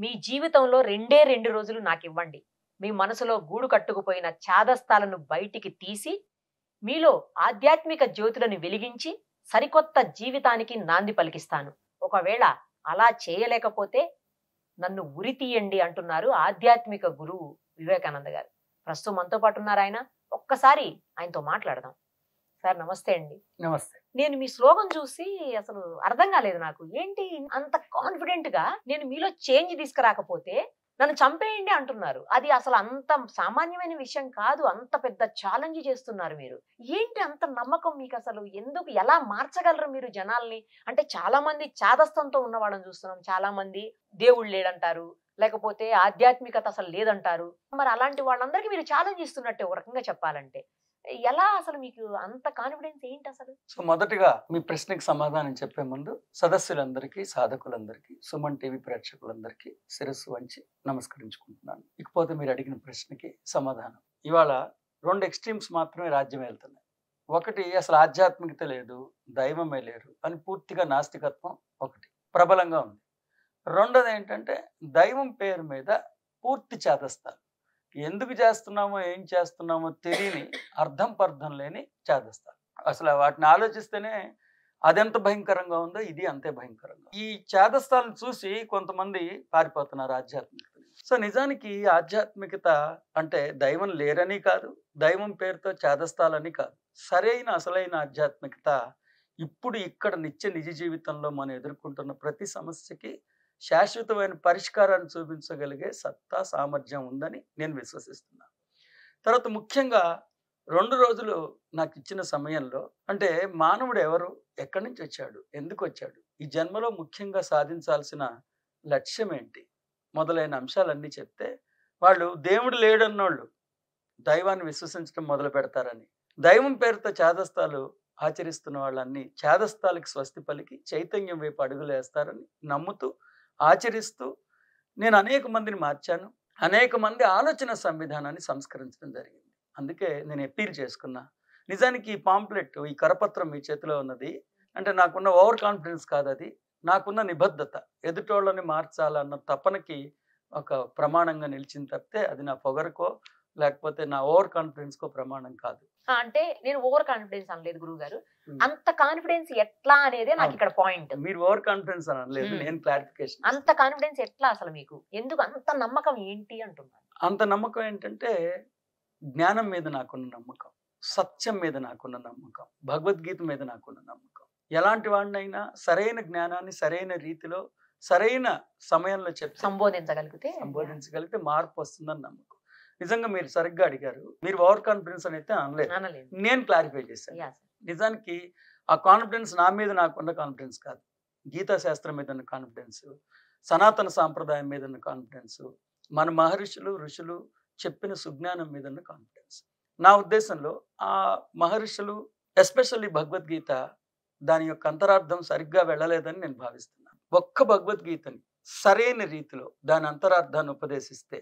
మీ జీవితంలో రెండే 2 రోజులు నాకివ్వండి. మీ మనసులో గూడు కట్టుకుపోయిన చాదస్తాలను బయటికి తీసి, మీలో ఆధ్యాత్మిక జ్యోతులను వెలిగించి, సరికొత్త జీవితానికి నాంది పలికిస్తాను. ఒకవేళ అలా చేయలేకపోతే నన్ను ఉరి తీయండి అంటున్నారు ఆధ్యాత్మిక గురువు వివేకానంద గారు. ప్రస్తుతం మనతో పాటు ఉన్నారు ఆయన. ఒక్కసారి ఆయనతో మాట్లాడదాం. సార్ నమస్తే అండి. నమస్తే. నేను మీ స్లోగన్ చూసి అసలు అర్థం కాలేదు నాకు. ఏంటి అంత కాన్ఫిడెంట్ గా నేను మీలో చేంజ్ తీసుకురాకపోతే నన్ను చంపేయండి అంటున్నారు. అది అసలు అంత సామాన్యమైన విషయం కాదు. అంత పెద్ద ఛాలెంజ్ చేస్తున్నారు మీరు. ఏంటి అంత నమ్మకం మీకు అసలు? ఎందుకు ఎలా మార్చగలరు మీరు జనాల్ని? అంటే చాలా మంది చాదస్తంతో ఉన్న వాళ్ళని చూస్తున్నాం. చాలా మంది దేవుడు లేడంటారు, లేకపోతే ఆధ్యాత్మికత అసలు లేదంటారు. మరి అలాంటి వాళ్ళందరికీ మీరు ఛాలెంజ్ ఇస్తున్నట్టే ఒక రకంగా చెప్పాలంటే. ఎలా అసలు మీకు అంత కాన్ఫిడెన్స్ ఏంటి అసలు? సో మొదటగా మీ ప్రశ్నకి సమాధానం చెప్పే ముందు సదస్సులందరికీ, సాధకులందరికీ, సుమన్ టీవీ ప్రేక్షకులందరికీ శిరస్సు వంచి నమస్కరించుకుంటున్నాను. ఇకపోతే మీరు అడిగిన ప్రశ్నకి సమాధానం. ఇవాళ 2 ఎక్స్ట్రీమ్స్ మాత్రమే రాజ్యం వెళ్తున్నాయి. ఒకటి అసలు ఆధ్యాత్మికత లేదు, దైవమే లేరు అని పూర్తిగా నాస్తికత్వం ఒకటి ప్రబలంగా ఉంది. రెండోది ఏంటంటే దైవం పేరు మీద పూర్తి చేదస్తాలు. ఎందుకు చేస్తున్నామో ఏం చేస్తున్నామో తెలియని అర్థం పర్థం లేని చేదస్తాలు. అసలు వాటిని ఆలోచిస్తేనే అదెంత భయంకరంగా ఉందో ఇది అంతే భయంకరంగా. ఈ చేదస్తాలను చూసి కొంతమంది పారిపోతున్నారు ఆధ్యాత్మికతని. సో నిజానికి ఆధ్యాత్మికత అంటే దైవం లేరని కాదు, దైవం పేరుతో చేదస్తాలని కాదు. సరైన అసలైన ఆధ్యాత్మికత ఇప్పుడు ఇక్కడ నిజ జీవితంలో మనం ఎదుర్కొంటున్న ప్రతి సమస్యకి శాశ్వతమైన పరిష్కారాన్ని చూపించగలిగే సత్తా, సామర్థ్యం ఉందని నేను విశ్వసిస్తున్నాను. తర్వాత ముఖ్యంగా 2 రోజులు నాకు ఇచ్చిన సమయంలో అంటే మానవుడు ఎవరు, ఎక్కడి నుంచి వచ్చాడు, ఎందుకు వచ్చాడు, ఈ జన్మలో ముఖ్యంగా సాధించాల్సిన లక్ష్యం ఏంటి మొదలైన అంశాలన్నీ చెప్తే వాళ్ళు దేవుడు లేడన్నోళ్ళు దైవాన్ని విశ్వసించడం మొదలు పెడతారని, దైవం పేరుతో చేదస్తాలు ఆచరిస్తున్న వాళ్ళన్ని చేదస్తాలకి స్వస్తి పలికి చైతన్యం వైపు అడుగులు వేస్తారని నమ్ముతూ ఆచరిస్తూ నేను అనేక మందిని మార్చాను. అనేక మంది ఆలోచన సంవిధానాన్ని సంస్కరించడం జరిగింది. అందుకే నేను అప్పీల్ చేసుకున్నా. నిజానికి ఈ పాంప్లెట్, ఈ కరపత్రం మీ చేతిలో ఉన్నది అంటే నాకున్న ఓవర్ కాన్ఫిడెన్స్ కాదు, అది నాకున్న నిబద్ధత. ఎదుటోళ్ళని మార్చాలన్న తపనకి ఒక ప్రమాణంగా నిలిచింది తప్పితే అది నా పొగరకో లేకపోతే నా ఓవర్ కాన్ఫిడెన్స్ కో ప్రమాణం కాదు. అంటే నేను ఓవర్ కాన్ఫిడెన్స్ అనలేదు గురువు గారు. అంత కాన్ఫిడెన్స్ ఎట్లా అనేదే నాకు ఇక్కడ పాయింట్. మీరు ఓవర్ కాన్ఫిడెన్స్ అని అనలేదు, నేను క్లారిఫికేషన్. అంత కాన్ఫిడెన్స్ ఎట్లా అసలు మీకు? ఎందుకు అంత నమ్మకం ఏంటి అంటున్నాను? అంత నమ్మకం ఏంటంటే జ్ఞానం మీద నాకున్న నమ్మకం, సత్యం మీద నాకున్న నమ్మకం, భగవద్గీత మీద నాకున్న నమ్మకం. ఎలాంటి వాడినైనా సరైన జ్ఞానాన్ని సరైన రీతిలో సరైన సమయంలో చెప్తే సంబోధించగలిగితే మార్పు వస్తుందని నమ్మకం. నిజంగా మీరు సరిగ్గా అడిగారు. మీరు ఓవర్ కాన్ఫిడెన్స్ అని అయితే అనలేదు, నేను క్లారిఫై చేశాను. నిజానికి ఆ కాన్ఫిడెన్స్ నా మీద నాకున్న కాన్ఫిడెన్స్ కాదు, గీతా శాస్త్రం మీద ఉన్న కాన్ఫిడెన్స్, సనాతన సాంప్రదాయం మీద ఉన్న కాన్ఫిడెన్స్, మన మహర్షులు ఋషులు చెప్పిన సుజ్ఞానం మీద ఉన్న కాన్ఫిడెన్స్. నా ఉద్దేశంలో ఆ మహర్షులు ఎస్పెషల్లీ భగవద్గీత దాని యొక్క అంతరార్థం సరిగ్గా వెళ్ళలేదని నేను భావిస్తున్నాను. ఒక్క భగవద్గీతని సరైన రీతిలో దాని అంతరార్థాన్ని ఉపదేశిస్తే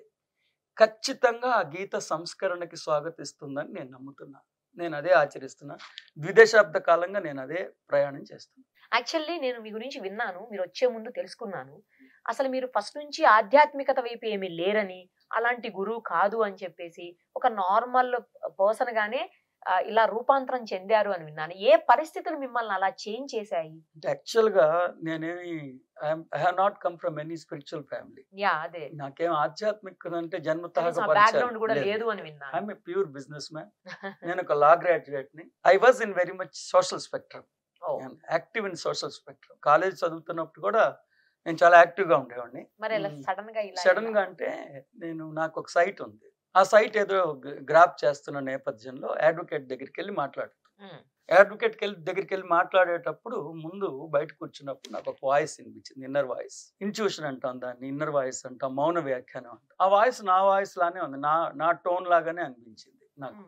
ఖచ్చితంగా ఆ గీత సంస్కరణకి స్వాగతిస్తుందని నేను నమ్ముతున్నాను. నేను అదే ఆచరిస్తున్నా. 2 దశాబ్ద కాలంగా నేను అదే ప్రయాణం చేస్తున్నాను. యాక్చువల్లీ నేను మీ గురించి విన్నాను, మీరు వచ్చే ముందు తెలుసుకున్నాను. అసలు మీరు ఫస్ట్ నుంచి ఆధ్యాత్మికత వైపు ఏమీ లేరని, అలాంటి గురువు కాదు అని చెప్పేసి ఒక నార్మల్ పర్సన్ గానే ఇలా రూపాంతరం చెందారు అని విన్నాను. ఏ పరిస్థితులు మిమ్మల్ని అలా చేంజ్ చేశాయి? యాక్చువల్ గా నేనేమి I have not come from any spiritual family. అదే నాకేం ఆధ్యాత్మికత అంటే జన్మతః బ్యాక్గ్రౌండ్ కూడా లేదు అని విన్నాను. I'm a pure business man. నేను ఒక లా గ్రాడ్యుయేట్ ని. I was in very much social spectrum, active in social spectrum. College చదువుతున్నప్పుడు కూడా నేను చాలా యాక్టివ్ గా ఉండేవాడిని. సడన్ గా అంటే నాకు ఒక సైట్ ఉంది. ఆ సైట్ ఏదో గ్రాప్ చేస్తున్న నేపథ్యంలో అడ్వకేట్ దగ్గరికి వెళ్ళి మాట్లాడేటప్పుడు ముందు బయట కూర్చున్నప్పుడు నాకు ఒక వాయిస్ వినిపించింది, ఇన్నర్ వాయిస్. ఇంట్యూషన్ అంటాం దాన్ని, ఇన్నర్ వాయిస్ అంటాం, మౌన వ్యాఖ్యానం అంటాం. ఆ వాయిస్ నా వాయిస్ లానే ఉంది, నా టోన్ లాగానే అనిపించింది నాకు.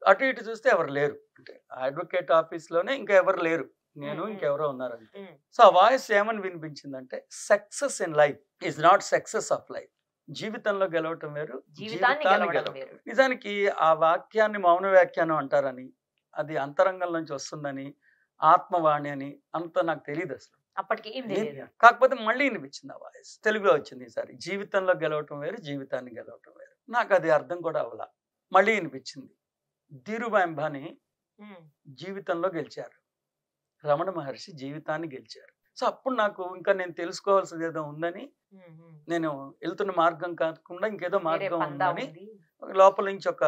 అటు ఇటు చూస్తే ఎవరు లేరు, అంటే అడ్వకేట్ ఆఫీస్ లోనే ఇంకా ఎవరు లేరు, నేను ఇంకెవరో ఉన్నారంటే. సో ఆ వాయిస్ ఏమని వినిపించిందంటే, success in life is not success of life. జీవితంలో గెలవటం వేరు, జీవితాన్ని గెలవటం. నిజానికి ఆ వాక్యాన్ని మౌన వ్యాఖ్యానం అంటారని, అది అంతరంగం నుంచి వస్తుందని, ఆత్మవాణి అని అంత నాకు తెలియదు అసలు. అప్పటికి ఏం తెలియదు. కాకపోతే మళ్ళీ వినిపించింది ఆ వాయిస్, తెలుగులో వచ్చింది ఈసారి. జీవితంలో గెలవటం వేరు, జీవితాన్ని గెలవటం వేరు. నాకు అది అర్థం కూడా అవ్వలా. మళ్ళీ వినిపించింది. ధీరుభాయ్ అంబానీ జీవితంలో గెలిచారు, రమణ మహర్షి జీవితాన్ని గెలిచారు. సో అప్పుడు నాకు ఇంకా నేను తెలుసుకోవాల్సింది ఏదో ఉందని, నేను వెళ్తున్న మార్గం కాకుండా ఇంకేదో మార్గం ఉందని లోపల నుంచి ఒక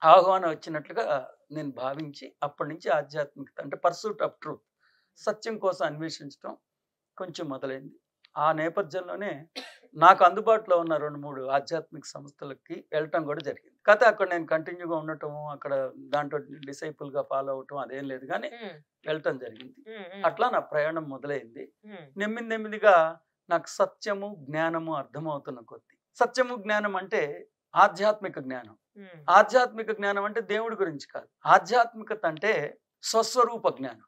ఆహ్వానం వచ్చినట్లుగా నేను భావించి అప్పటి నుంచి ఆధ్యాత్మికత అంటే పర్సూట్ ఆఫ్ ట్రూత్, సత్యం కోసం అన్వేషించడం కొంచెం మొదలైంది. ఆ నేపథ్యంలోనే నాకు అందుబాటులో ఉన్న 2-3 ఆధ్యాత్మిక సంస్థలకి వెళ్ళటం కూడా జరిగింది. కాకపోతే అక్కడ నేను కంటిన్యూగా ఉండటం, అక్కడ దాంట్లో డిసైపుల్గా ఫాలో అవటం అదేం లేదు, కానీ వెళ్ళటం జరిగింది. అట్లా నా ప్రయాణం మొదలైంది. నెమ్మదిగా నాకు సత్యము జ్ఞానము అర్థమవుతున్న కొద్దీ, సత్యము జ్ఞానం అంటే ఆధ్యాత్మిక జ్ఞానం. ఆధ్యాత్మిక జ్ఞానం అంటే దేవుడి గురించి కాదు. ఆధ్యాత్మికత అంటే స్వస్వరూప జ్ఞానం,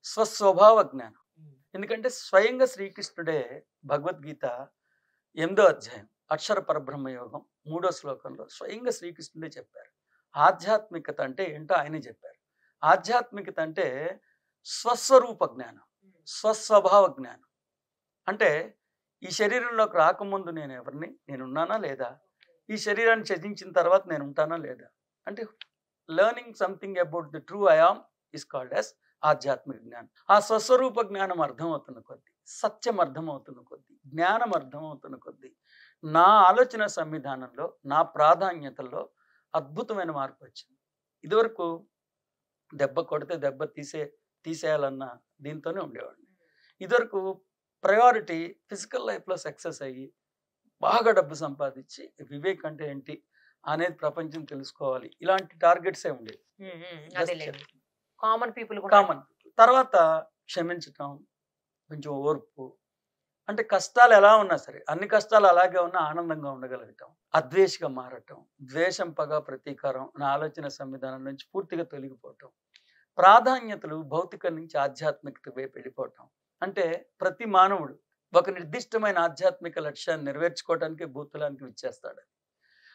స్వస్వభావ జ్ఞానం. ఎందుకంటే స్వయంగా శ్రీకృష్ణుడే భగవద్గీత 8వ అధ్యాయం అక్షర పరబ్రహ్మ యోగం 3వ శ్లోకంలో స్వయంగా శ్రీకృష్ణుడే చెప్పారు. ఆధ్యాత్మికత అంటే ఏంటో ఆయనే చెప్పారు. ఆధ్యాత్మికత అంటే స్వస్వరూప జ్ఞానం, స్వస్వభావ జ్ఞానం. అంటే ఈ శరీరంలోకి రాకముందు నేను ఎవరిని, నేనున్నానా లేదా, ఈ శరీరాన్ని త్యజించిన తర్వాత నేను ఉంటానా లేదా, అంటే learning something about the true I am is called as ఆధ్యాత్మిక జ్ఞానం. ఆ స్వస్వరూప జ్ఞానం అర్థమవుతున్న కొద్దీ, సత్యం అర్థమవుతున్న కొద్దీ, జ్ఞానం అర్థమవుతున్న కొద్దీ నా ఆలోచన సంవిధానంలో, నా ప్రాధాన్యతల్లో అద్భుతమైన మార్పు వచ్చింది. ఇదివరకు దెబ్బ కొడితే దెబ్బ తీసేయాలన్న దీంతోనే ఉండేవాడిని. ఇదివరకు ప్రయారిటీ ఫిజికల్ లైఫ్లో సక్సెస్ అయ్యి బాగా డబ్బు సంపాదించి వివేక్ అంటే ఏంటి అనేది ప్రపంచం తెలుసుకోవాలి, ఇలాంటి టార్గెట్సే ఉండేవి. Common people. తర్వాత క్షమించటం, కొంచెం ఓర్పు, అంటే కష్టాలు ఎలా ఉన్నా సరే, అన్ని కష్టాలు అలాగే ఉన్నా ఆనందంగా ఉండగలగటం, అద్వేషిగా మారటం, ద్వేషం పగ ప్రతీకారం నా ఆలోచన సంవిధానం నుంచి పూర్తిగా తొలగిపోవటం, ప్రాధాన్యతలు భౌతిక నుంచి ఆధ్యాత్మికత వైపు వెళ్ళిపోవటం. అంటే ప్రతి మానవుడు ఒక నిర్దిష్టమైన ఆధ్యాత్మిక లక్ష్యాన్ని నెరవేర్చుకోవడానికి భూతలానికి విచ్చేస్తాడు.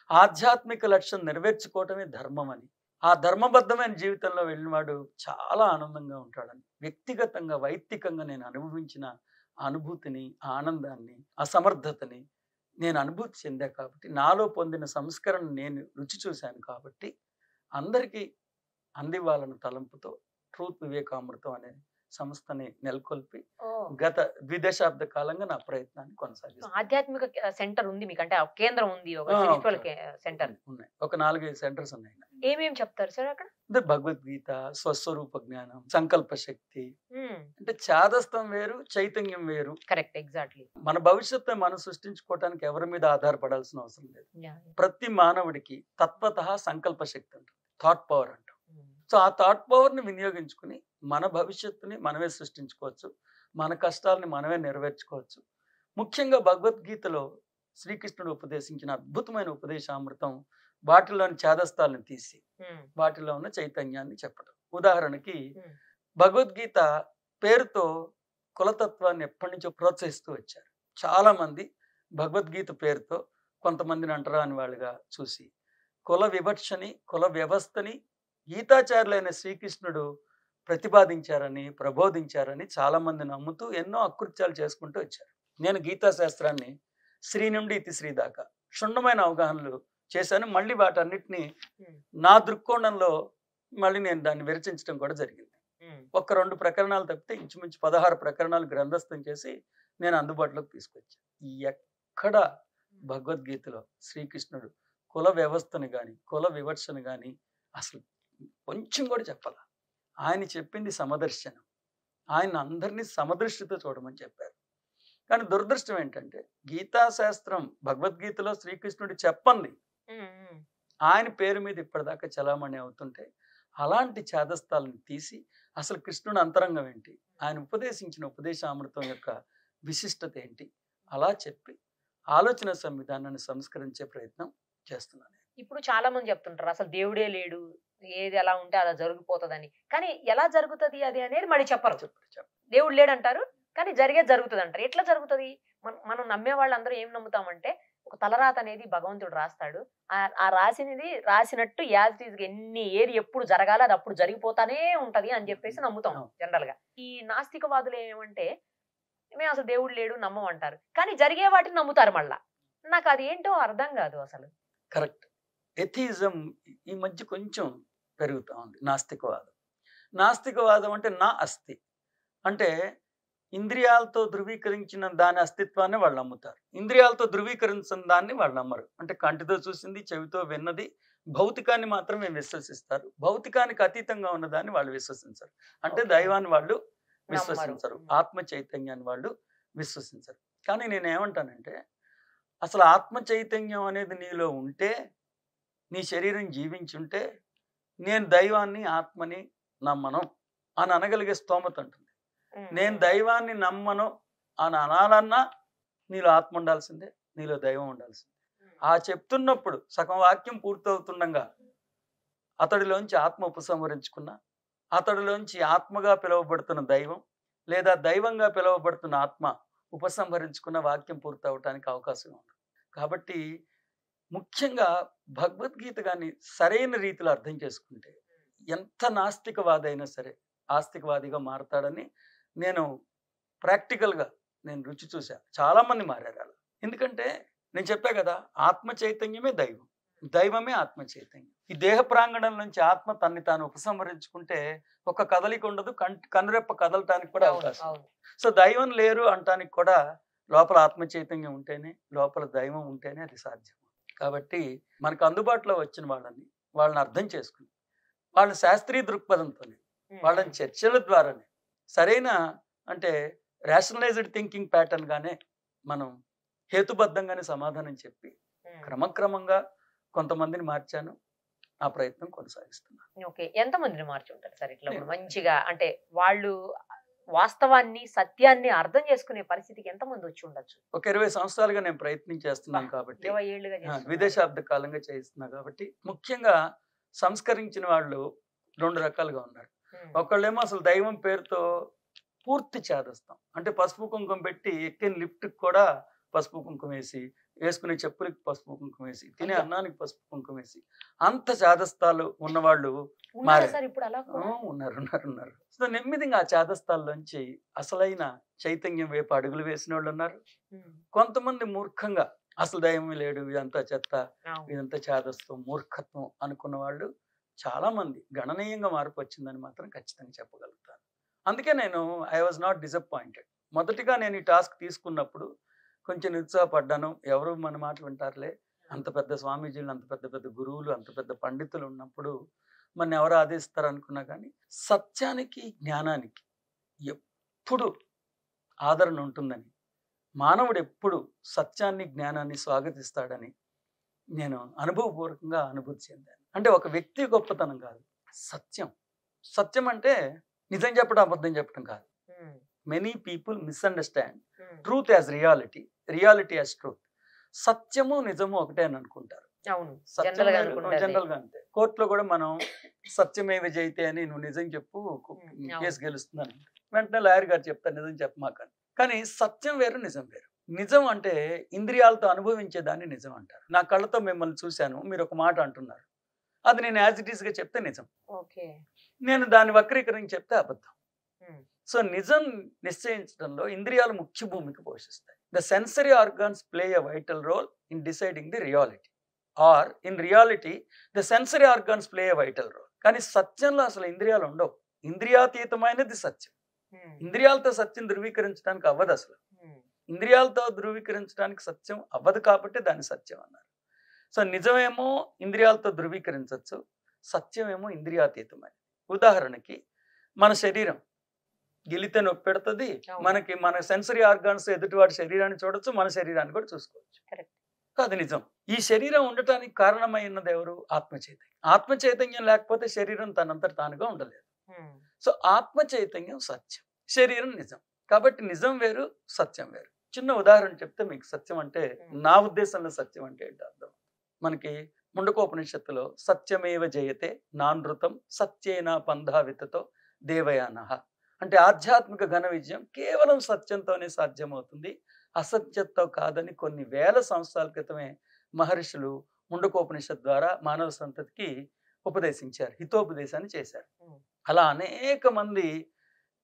ఆధ్యాత్మిక లక్ష్యం నెరవేర్చుకోవటమే ధర్మం అని, ఆ ధర్మబద్ధమైన జీవితంలో వెళ్ళినవాడు చాలా ఆనందంగా ఉంటాడని, వ్యక్తిగతంగా వైయక్తికంగా నేను అనుభవించిన అనుభూతిని, ఆనందాన్ని, అసమర్థతని నేను అనుభూతి చెందా కాబట్టి, నాలో పొందిన సంస్కరణ నేను రుచి చూశాను కాబట్టి, అందరికీ అందివ్వాలన్న తలంపుతో ట్రూత్ వివేకామృతం అనే సంస్థని నెలకొల్పి గత 2 దశాబ్ద కాలంగా నా ప్రయత్నాన్ని కొనసాగిస్తాను. ఆధ్యాత్మిక సెంటర్ ఉంది మీకు, అంటే కేంద్రం ఉంది, ఒక స్పిరిచువల్ సెంటర్ ఉన్నాయి, ఒక 4-5 సెంటర్స్ ఉన్నాయి. ఏమేం చెప్తారు సార్ అక్కడ? భగవద్గీత, స్వస్వరూప జ్ఞానం, సంకల్ప శక్తి. అంటే చాదస్తం వేరు, చైతన్యం వేరు. Correct, exactly. మన భవిష్యత్తు మనం సృష్టించుకోవటానికి ఎవరి మీద ఆధారపడాల్సిన అవసరం లేదు. ప్రతి మానవుడికి తత్వతః సంకల్ప శక్తి ఉంటుంది, థాట్ పవర్ అంటాం. సో ఆ థాట్ పవర్ని వినియోగించుకుని మన భవిష్యత్తుని మనమే సృష్టించుకోవచ్చు, మన కష్టాలని మనమే నెరవేర్చుకోవచ్చు. ముఖ్యంగా భగవద్గీతలో శ్రీకృష్ణుడు ఉపదేశించిన అద్భుతమైన ఉపదేశామృతం వాటిలోని ఛాదస్తాలను తీసి వాటిలో ఉన్న చైతన్యాన్ని చెప్పడం. ఉదాహరణకి భగవద్గీత పేరుతో కులతత్వాన్ని ఎప్పటి నుంచో ప్రోత్సహిస్తూ వచ్చారు. చాలా మంది భగవద్గీత పేరుతో కొంతమందిని అంటరాని వాళ్ళుగా చూసి కుల వివక్షని, కుల వ్యవస్థని గీతాచార్యులైన శ్రీకృష్ణుడు ప్రతిపాదించారని, ప్రబోధించారని చాలా మంది నమ్ముతూ ఎన్నో అకృత్యాలు చేసుకుంటూ వచ్చారు. నేను గీతా శాస్త్రాన్ని శ్రీ నుండి ఇతి శ్రీ దాకా క్షుణ్ణమైన అవగాహనలు చేశాను. మళ్ళీ వాటన్నిటిని నా దృక్కోణంలో మళ్ళీ నేను దాన్ని విరచించడం కూడా జరిగింది. 1-2 ప్రకరణాలు తప్పితే ఇంచుమించు 16 ప్రకరణాలు గ్రంథస్థం చేసి నేను అందుబాటులోకి తీసుకొచ్చాను. ఎక్కడ భగవద్గీతలో శ్రీకృష్ణుడు కుల వ్యవస్థను కానీ, కుల వివక్షను కానీ అసలు కొంచెం కూడా చెప్పాల. ఆయన చెప్పింది సమదర్శనం, ఆయన అందరినీ సమదృష్టితో చూడమని చెప్పారు. కానీ దురదృష్టం ఏంటంటే గీతాశాస్త్రం భగవద్గీతలో శ్రీకృష్ణుడు చెప్పండి ఆయన పేరు మీద ఇప్పటిదాకా చలామణి అవుతుంటే, అలాంటి ఛాదస్తాలను తీసి అసలు కృష్ణుడు అంతరంగం ఏంటి, ఆయన ఉపదేశించిన ఉపదేశామృతం యొక్క విశిష్టత ఏంటి అలా చెప్పి ఆలోచన సంవిధానాన్ని సంస్కరించే ప్రయత్నం చేస్తున్నాను. ఇప్పుడు చాలా మంది చెప్తుంటారు అసలు దేవుడే లేడు, ఏది ఎలా ఉంటే అలా జరిగిపోతుందని. కానీ ఎలా జరుగుతుంది అది అనేది మళ్ళీ చెప్పరు. దేవుడు లేడంటారు కానీ జరుగుతుంది అంటారు. ఎట్లా జరుగుతుంది? మనం నమ్మే వాళ్ళందరూ ఏం నమ్ముతామంటే ఒక తలరాత అనేది భగవంతుడు రాస్తాడు, ఆ రాసినట్టు యాజ్ ఇట్ ఈజ్ ఏది ఎప్పుడు జరగాలి అది అప్పుడు జరిగిపోతానే ఉంటది అని చెప్పేసి నమ్ముతాం జనరల్ గా. ఈ నాస్తికవాదులు ఏమంటే మేము అసలు దేవుడు లేడు నమ్మం అంటారు, కానీ జరిగే వాటిని నమ్ముతారు మళ్ళా. నాకు అది ఏంటో అర్థం కాదు అసలు. కరెక్ట్. ఎథియిజం ఈ మధ్య కొంచెం పెరుగుతా ఉంది. నాస్తికవాదం. నాస్తికవాదం అంటే నా అస్థి, అంటే ఇంద్రియాలతో ధృవీకరించిన దాని అస్తిత్వాన్ని వాళ్ళు నమ్ముతారు. ఇంద్రియాలతో ధృవీకరించిన దాన్ని వాళ్ళు నమ్మరు. అంటే కంటితో చూసింది, చెవితో విన్నది, భౌతికాన్ని మాత్రమే విశ్వసిస్తారు. భౌతికానికి అతీతంగా ఉన్న దాన్ని వాళ్ళు విశ్వసించరు. అంటే Okay. దైవాన్ని వాళ్ళు విశ్వసించరు, నమ్మరు. ఆత్మ చైతన్యాన్ని వాళ్ళు విశ్వసించరు. కానీ నేను ఏమంటానంటే, అసలు ఆత్మ చైతన్యం అనేది నీలో ఉంటే, నీ శరీరం జీవించుంటే, నేను దైవాన్ని ఆత్మని నమ్మను అని అనగలిగే స్తోమత ఉంటుంది. నేను దైవాన్ని నమ్మను అని అనాలన్నా నీలో ఆత్మ ఉండాల్సిందే, నీలో దైవం ఉండాల్సిందే. ఆ చెప్తున్నప్పుడు సగం వాక్యం పూర్తవుతుండగా అతడిలోంచి ఆత్మ ఉపసంహరించుకున్న, అతడిలోంచి ఆత్మగా పిలువబడుతున్న దైవం లేదా దైవంగా పిలువబడుతున్న ఆత్మ ఉపసంహరించుకున్న వాక్యం పూర్తవటానికి అవకాశం ఉంది. కాబట్టి ముఖ్యంగా భగవద్గీత కానీ సరైన రీతిలో అర్థం చేసుకుంటే ఎంత నాస్తికవాది అయినా సరే ఆస్తికవాదిగా మారతాడని నేను ప్రాక్టికల్గా నేను రుచి చూసా. చాలామంది మారారు అలా. ఎందుకంటే నేను చెప్పా కదా, ఆత్మ చైతన్యమే దైవం, దైవమే ఆత్మ చైతన్యం. ఈ దేహ ప్రాంగణం నుంచి ఆత్మ తన్ని తాను ఉపసంహరించుకుంటే ఒక కదలిక ఉండదు, కనురెప్ప కదలటానికి కూడా అవకాశం. సో దైవం లేరు అంటానికి కూడా లోపల ఆత్మ చైతన్యం ఉంటేనే, లోపల దైవం ఉంటేనే అది సాధ్యం. కాబట్టి మనకు అందుబాటులో వచ్చిన వాళ్ళని అర్థం చేసుకుని, వాళ్ళ శాస్త్రీయ దృక్పథంతోనే, వాళ్ళని చర్చల ద్వారానే, సరైన అంటే రేషనలైజ్డ్ థింకింగ్ ప్యాటర్న్ గానే మనం హేతుబద్ధంగానే సమాధానం చెప్పి క్రమక్రమంగా కొంతమందిని మార్చాను. ఆ ప్రయత్నం కొనసాగిస్తున్నాను. ఓకే, ఎంతమందిని మార్చి ఉంటారు సార్ ఇట్లా మంచిగా? అంటే వాళ్ళు వాస్తవాన్ని సత్యాన్ని అర్థం చేసుకునే పరిస్థితికి ఎంతమంది వచ్చి ఉండొచ్చు? ఒక 20 సంవత్సరాలుగా నేను ప్రయత్నం చేస్తున్నాను కాబట్టి, 20 ఏళ్ళుగా చేస్తున్నారు. విదేశాబ్ద కాలంగా చేస్తున్నా కాబట్టి, ముఖ్యంగా సంస్కరించిన వాళ్ళు 2 రకాలుగా ఉన్నారు. ఒకళ్ళేమో అసలు దైవం పేరుతో పూర్తి చేదస్తాం, అంటే పసుపు కుంకుమ పెట్టి ఎక్కిన లిఫ్ట్ కూడా పసుపు కుంకుమ వేసి, వేసుకునే చెప్పులకి పసుపు కుంకుమ వేసి, తినే అన్నానికి పసుపు కుంకుమ వేసి, అంత చాదస్తాలు ఉన్నవాళ్ళు ఉన్నారు. సో నెమ్మదిగా ఆ చాదస్తాల్లోంచి అసలైన చైతన్యం వైపు అడుగులు వేసిన వాళ్ళు ఉన్నారు. కొంతమంది మూర్ఖంగా అసలు దైవం లేడు, ఇదంతా చెత్త, ఇదంతా చాదస్తం, మూర్ఖత్వం అనుకున్న వాళ్ళు చాలా మంది. గణనీయంగా మార్పు వచ్చిందని మాత్రం ఖచ్చితంగా చెప్పగలుగుతాను. అందుకే నేను ఐ వాజ్ నాట్ డిసప్పాయింటెడ్. మొదటిగా నేను ఈ టాస్క్ తీసుకున్నప్పుడు కొంచెం నిరుత్సాహపడ్డాను. ఎవరు మన మాట వింటారులే, అంత పెద్ద స్వామీజీలు, అంత పెద్ద పెద్ద గురువులు, అంత పెద్ద పండితులు ఉన్నప్పుడు మన ఎవరు ఆదేశిస్తారు అనుకున్నా. కానీ సత్యానికి, జ్ఞానానికి ఎప్పుడు ఆదరణ ఉంటుందని, మానవుడు ఎప్పుడు సత్యాన్ని, జ్ఞానాన్ని స్వాగతిస్తాడని నేను అనుభవపూర్వకంగా అనుభూతి చెందాను. అంటే ఒక వ్యక్తి గొప్పతనం కాదు, సత్యం. సత్యం అంటే నిజం చెప్పడం, అబద్ధం చెప్పడం కాదు. Many people misunderstand truth as reality, reality as truth. సత్యము నిజము ఒకటే అని అనుకుంటారు. జనరల్ గా అంతే. కోర్టులో కూడా మనం సత్యమేవ జయితే అని, నువ్వు నిజం చెప్పు కేసు గెలుస్తుందని వెంటనే లాయర్ గారు చెప్తారు నిజం చెప్పమాకని. కానీ సత్యం వేరు, నిజం వేరు. నిజం అంటే ఇంద్రియాలతో అనుభవించేదాన్ని నిజం అంటారు. నా కళ్ళతో మిమ్మల్ని చూశాను, మీరు ఒక మాట అంటున్నారు, అది నేను యాజ్ ఇట్ ఈస్ గా చెప్తే నిజం. నేను దాన్ని వక్రీకరించి చెప్తే అబద్ధం. సో నిజం నిశ్చయించడంలో ఇంద్రియాలు ముఖ్య భూమిక పోషిస్తాయి. The sensory organs play a vital role in deciding the reality, or in reality the sensory organs play a vital role. కానీ సత్యంలో అసలు ఇంద్రియాలు ఉండవు. ఇంద్రియాతీతమైనది సత్యం. ఇంద్రియాలతో సత్యం ధృవీకరించడానికి అవ్వదు. అసలు ఇంద్రియాలతో ధృవీకరించడానికి సత్యం అవ్వదు కాబట్టి దాన్ని సత్యం అన్నారు. సో నిజమేమో ఇంద్రియాలతో ధృవీకరించవచ్చు, సత్యమేమో ఇంద్రియాతీతమైనది. ఉదాహరణకి మన శరీరం గిలితే నొప్పి పెడుతుంది, మనకి మన సెన్సరీ ఆర్గాన్స్ ఎదుటివాడి శరీరాన్ని చూడొచ్చు, మన శరీరాన్ని కూడా చూసుకోవచ్చు. అది నిజం. ఈ శరీరం ఉండటానికి కారణమైనది ఎవరు? ఆత్మ చైతన్యం. ఆత్మ చైతన్యం లేకపోతే శరీరం తనంతట తానుగా ఉండలేదు. సో ఆత్మ చైతన్యం సత్యం, శరీరం నిజం. కాబట్టి నిజం వేరు, సత్యం వేరు. చిన్న ఉదాహరణ చెప్తే మీకు సత్యం అంటే, నా ఉద్దేశంలో సత్యం అంటే ఏంటి అర్థం. మనకి ముండకోపనిషత్తులో సత్యమేవ జయతే నానృతం సత్యేనా పంధావితతో దేవయానః అంటే ఆధ్యాత్మిక ఘన విజయం కేవలం సత్యంతోనే సాధ్యమవుతుంది, అసత్యంతో కాదని కొన్ని వేల సంవత్సరాల క్రితమే మహర్షులు ముండకోపనిషత్ ద్వారా మానవ సంతతికి ఉపదేశించారు, హితోపదేశాన్ని చేశారు. అలా అనేక మంది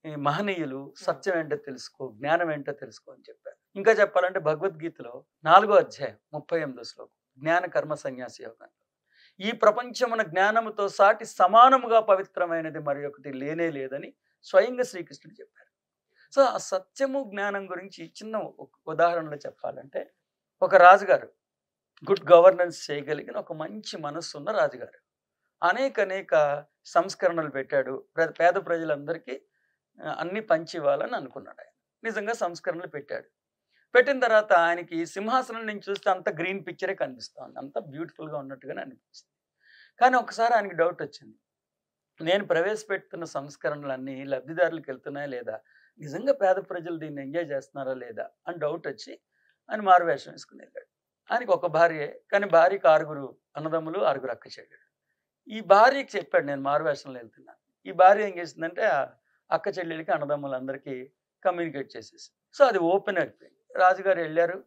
ఈ మహనీయులు సత్యం ఏంటో తెలుసుకో, జ్ఞానం ఏంటో తెలుసుకో అని చెప్పారు. ఇంకా చెప్పాలంటే భగవద్గీతలో 4వ అధ్యాయం 38వ శ్లోకం, జ్ఞాన కర్మ సన్యాసి యోగం. ఈ ప్రపంచమున జ్ఞానముతో సాటి సమానముగా పవిత్రమైనది మరి ఒకటి లేనే లేదని స్వయంగా శ్రీకృష్ణుడు చెప్పారు. సో ఆ సత్యము జ్ఞానం గురించి చిన్న ఉదాహరణలో చెప్పాలంటే, ఒక రాజుగారు గుడ్ గవర్నెన్స్ చేయగలిగిన ఒక మంచి మనస్సు ఉన్న రాజుగారు అనేక సంస్కరణలు పెట్టాడు. పేద ప్రజలందరికీ అన్ని పంచి ఇవ్వాలని అనుకున్నాడు. ఆయన నిజంగా సంస్కరణలు పెట్టాడు. పెట్టిన తర్వాత ఆయనకి సింహాసనం నుంచి చూస్తే అంత గ్రీన్ పిక్చరే కనిపిస్తుంది, అంత బ్యూటిఫుల్గా ఉన్నట్టుగానే అనిపిస్తుంది. కానీ ఒకసారి ఆయనకి డౌట్ వచ్చింది, నేను ప్రవేశపెడుతున్న సంస్కరణలన్నీ లబ్ధిదారులకు వెళ్తున్నాయా లేదా, నిజంగా పేద ప్రజలు దీన్ని ఎంజాయ్ చేస్తున్నారా లేదా అని డౌట్ వచ్చి ఆయన మారువేషం వేసుకుని వెళ్ళాడు. ఆయనకి ఒక భార్యే, కానీ భార్యకి 6 అన్నదమ్ములు, 6 అక్క చెల్లెళ్ళు. ఈ భార్యకి చెప్పాడు నేను మారువేషంలో వెళ్తున్నాను. ఈ భార్య ఏం చేసిందంటే ఆ అక్క చెల్లెళ్ళకి అన్నదమ్ములందరికీ కమ్యూనికేట్ చేసేసి, సో అది ఓపెన్ అయిపోయింది. రాజుగారు వెళ్ళారు,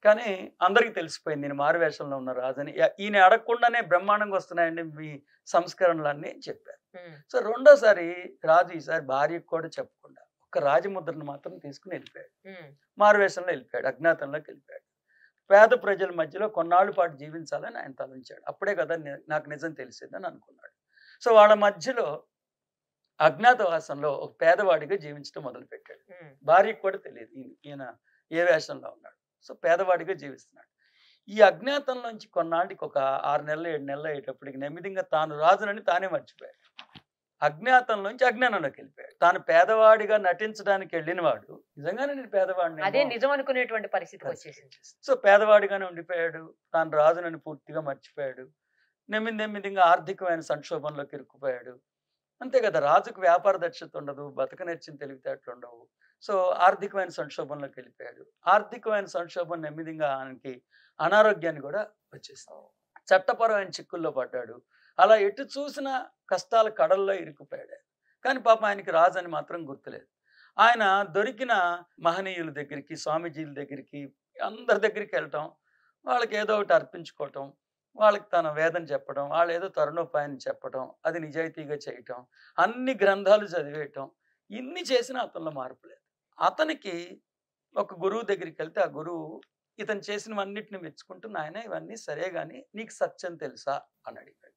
కానీ అందరికీ తెలిసిపోయింది నేను మారువేషంలో ఉన్న రాజని. ఈయన అడగకుండానే బ్రహ్మాండంగా వస్తున్నాయండి మీ సంస్కరణలన్నీ చెప్పారు. సో రెండోసారి రాజు ఈసారి భార్యకు కూడా చెప్పకుండా ఒక రాజముద్రను మాత్రం తీసుకుని వెళ్ళిపోయాడు. మారువేషంలో వెళ్ళిపోయాడు, అజ్ఞాతంలోకి వెళ్ళిపోయాడు. పేద ప్రజల మధ్యలో కొన్నాళ్ళ పాటు జీవించాలని ఆయన తలంచాడు. అప్పుడే కదా నాకు నిజం తెలిసిందని అనుకున్నాడు. సో వాళ్ళ మధ్యలో అజ్ఞాతవాసంలో ఒక పేదవాడిగా జీవించడం మొదలుపెట్టాడు. భార్యకు కూడా తెలియదు ఈయన ఏ వేషంలో ఉన్నాడు. సో పేదవాడిగా జీవిస్తున్నాడు. ఈ అజ్ఞాతంలోంచి కొన్నాళ్ళకి ఒక 6 నెలలు 7 నెలలు అయ్యేటప్పటికి నెమ్మదిగా తాను రాజునని తానే మర్చిపోయాడు. అజ్ఞాతంలోంచి అజ్ఞానంలోకి వెళ్ళిపోయాడు. తాను పేదవాడిగా నటించడానికి వెళ్ళిన వాడు నిజంగానే నేను పేదవాడిని, అదే నిజం అనుకునేటువంటి పరిస్థితి వచ్చేసింది. సో పేదవాడిగానే ఉండిపోయాడు. తాను రాజునని పూర్తిగా మర్చిపోయాడు. నెమ్మదిగా ఆర్థికమైన సంక్షోభంలోకి ఇరుక్కుపోయాడు. అంతే కదా, రాజుకు వ్యాపార దక్షత ఉండదు, బతక నేర్చిన తెలివితేటలు ఉండవు. సో ఆర్థికమైన సంక్షోభంలోకి వెళ్ళిపోయాడు. ఆర్థికమైన సంక్షోభం నెమ్మదిగా ఆయనకి అనారోగ్యాన్ని కూడా వచ్చేసాడు. చట్టపరమైన చిక్కుల్లో పడ్డాడు. అలా ఎటు చూసినా కష్టాల కడల్లో ఇరుక్కుపోయాడు. కానీ పాప ఆయనకి రాజు అని మాత్రం గుర్తులేదు. ఆయన దొరికిన మహనీయుల దగ్గరికి, స్వామీజీల దగ్గరికి, అందరి దగ్గరికి వెళ్ళటం, వాళ్ళకి ఏదో ఒకటి అర్పించుకోవటం, వాళ్ళకి తన వేదన చెప్పడం, వాళ్ళు ఏదో తరుణోపాయాన్ని చెప్పడం, అది నిజాయితీగా చేయటం, అన్ని గ్రంథాలు చదివేయటం, ఇన్ని చేసినా అతనిలో మార్పు లేదు. అతనికి ఒక గురువు దగ్గరికి వెళ్తే ఆ గురువు ఇతను చేసినవన్నిటిని మెచ్చుకుంటూ, నాయన ఇవన్నీ సరే గాని నీకు సత్యం తెలుసా అని అడిగాడు.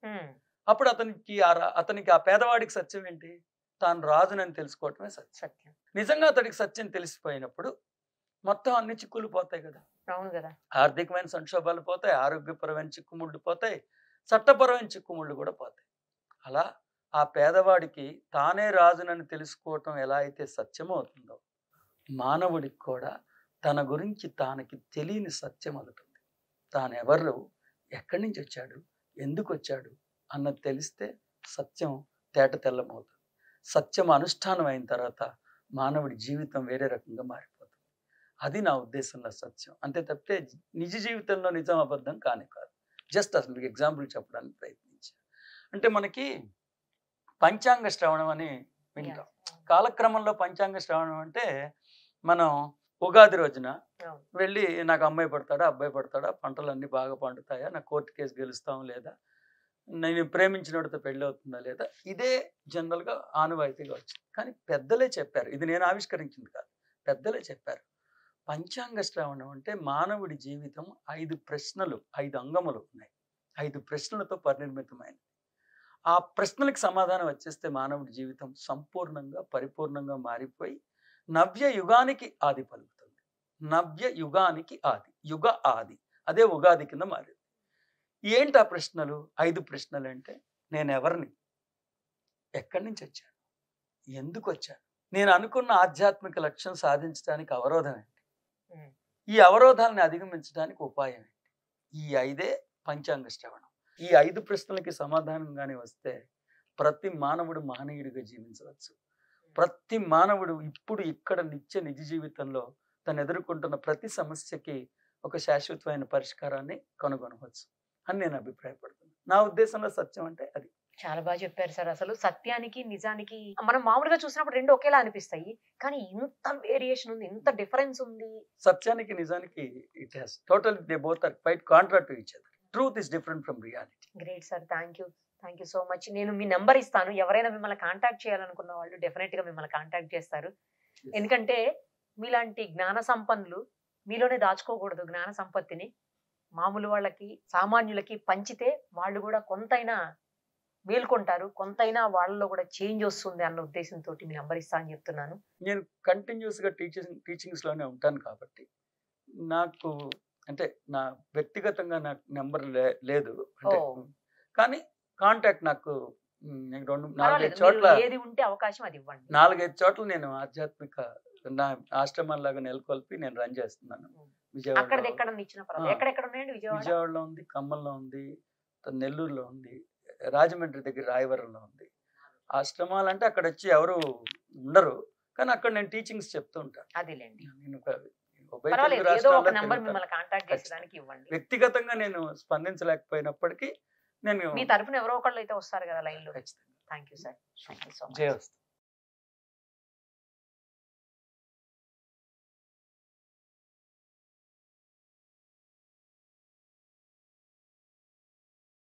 అప్పుడు అతనికి ఆ పేదవాడికి సత్యం ఏంటి, తాను రాజునని తెలుసుకోవటమే సత్యం. నిజంగా అతడికి సత్యం తెలిసిపోయినప్పుడు మొత్తం అన్ని చిక్కులు పోతాయి కదా. అవును కదా, ఆర్థికమైన సంక్షోభాలు పోతాయి, ఆరోగ్యపరమైన చిక్కుముళ్ళు పోతాయి, చట్టపరమైన చిక్కుముళ్ళు కూడా పోతాయి. అలా ఆ పేదవాడికి తానే రాజునని తెలుసుకోవటం ఎలా అయితే సత్యం అవుతుందో, మానవుడికి కూడా తన గురించి తానకి తెలియని సత్యం అవుతుంది. తానెవరు, ఎక్కడి నుంచి వచ్చాడు, ఎందుకు వచ్చాడు అన్నది తెలిస్తే సత్యం తేట తెల్లమవుతుంది. సత్యం అనుష్ఠానం అయిన తర్వాత మానవుడి జీవితం వేరే రకంగా మారిపోతుంది. అది నా ఉద్దేశంలో సత్యం. అంతే తప్పితే నిజ జీవితంలో నిజం అబద్ధం కానే కాదు. జస్ట్ అసలు మీకు ఎగ్జాంపుల్ చెప్పడానికి ప్రయత్నించాను. అంటే మనకి పంచాంగ శ్రవణం అని వింటాం. కాలక్రమంలో పంచాంగ శ్రవణం అంటే మనం ఉగాది రోజున వెళ్ళి నాకు అమ్మాయి పడతాడా, అబ్బాయి పడతాడా, పంటలన్నీ బాగా పండుతాయా, నా కోర్టు కేసు గెలుస్తాం లేదా, నేను ప్రేమించినోడితో పెళ్ళి అవుతుందా లేదా, ఇదే జనరల్గా ఆనవాయితీగా వచ్చింది. కానీ పెద్దలే చెప్పారు, ఇది నేను ఆవిష్కరించింది కాదు, పెద్దలే చెప్పారు. పంచాంగ శ్రవణం అంటే మానవుడి జీవితం 5 ప్రశ్నలు, 5 అంగములు ఉన్నాయి. 5 ప్రశ్నలతో పరినిర్మితమైనది. ఆ ప్రశ్నలకు సమాధానం వచ్చేస్తే మానవుడి జీవితం సంపూర్ణంగా పరిపూర్ణంగా మారిపోయి నవ్య యుగానికి ఆది పలుకుతుంది. నవ్య యుగానికి ఆది, యుగ ఆది, అదే ఉగాది కింద మారింది. ఏంటి ఆ ప్రశ్నలు? 5 ప్రశ్నలు అంటే, నేను ఎవరిని, ఎక్కడి నుంచి వచ్చాను, ఎందుకు వచ్చాను, నేను అనుకున్న ఆధ్యాత్మిక లక్ష్యం సాధించడానికి అవరోధం ఏంటి, ఈ అవరోధాలను అధిగమించడానికి ఉపాయం ఏంటి. ఈ 5ఏ పంచాంగ శ్రవణం. ఈ 5 ప్రశ్నలకి సమాధానంగానే వస్తే ప్రతి మానవుడు మహనీయుడిగా జీవించవచ్చు. ప్రతి మానవుడు ఇప్పుడు ఇక్కడ నిజ జీవితంలో తను ఎదుర్కొంటున్న ప్రతి సమస్యకి ఒక శాశ్వతమైన పరిష్కారాన్ని కనుగొనవచ్చు అని నేను అభిప్రాయపడుతున్నాను. నా ఉద్దేశంలో సత్యం అంటే అది. చాలా బాగా చెప్పారు సార్. అసలు సత్యానికి నిజానికి మనం మామూలుగా చూసినప్పుడు రెండు ఒకేలా అనిపిస్తాయి, కానీ ఇంత వేరియేషన్ ఉంది, ఇంత డిఫరెన్స్ ఉంది. సత్యానికి నిజానికి it has total, they both are quite contra to each other. Truth is different from reality. Great sir, thank you. Thank you so much. నేను మీ నెంబర్ ఇస్తాను. ఎవరైనా మిమ్మల్ని కాంటాక్ట్ చేయాలనుకున్న వాళ్ళు డెఫినెట్ గా మిమ్మల్ని కాంటాక్ట్ చేస్తారు. ఎందుకంటే మీలాంటి జ్ఞాన సంపన్నులు మీలోనే దాచుకోకూడదు జ్ఞాన సంపత్తిని. మామూలు వాళ్ళకి సామాన్యులకి పంచితే వాళ్ళు కూడా కొంతైనా మేల్కొంటారు, కొంతైనా వాళ్ళలో కూడా చేంజ్ వస్తుంది అన్న ఉద్దేశంతో మీ నెంబర్ ఇస్తా అని చెప్తున్నాను. నేను కంటిన్యూస్ గా టీచింగ్స్ లోనే ఉంటాను కాబట్టి నాకు అంటే నా వ్యక్తిగతంగా నాకు నెంబర్ లేదు అంటే, కానీ కాంటాక్ట్ నాకు నేను 4-5 చోట్ల ఏది ఉంటే అవకాశం అది ఇవ్వండి. 4-5 చోట్ల నేను ఆధ్యాత్మిక నా ఆశ్రమాల్లాగా నెలకొల్పి నేను రన్ చేస్తున్నాను. అక్కడ ఎక్కడ ఇచ్చిన పర్వాలేదు. ఎక్కడెక్కడ ఉన్నాయండి? విజయవాడలో ఉంది, ఖమ్మంలో ఉంది, నెల్లూరులో ఉంది, రాజమండ్రి దగ్గర రాయవరంలో ఉంది. ఆశ్రమాలు అంటే అక్కడ వచ్చి ఎవరు ఉండరు, కానీ అక్కడ నేను టీచింగ్స్ చెప్తూ ఉంటాను. అదేలేండి. నేను ఏదో ఒక నంబర్ మిమ్మల్ని కాంటాక్ట్ చేసేదానికి ఇవ్వండి. వ్యక్తిగతంగా నేను స్పందించలేకపోయినప్పటికీ నేను మీ తరఫున ఎవరో ఒకళ్ళు అయితే వస్తారు కదా లైన్ లో. ఖచ్చితంగా. Thank you sir. Thank you so much. జయ వస్తు.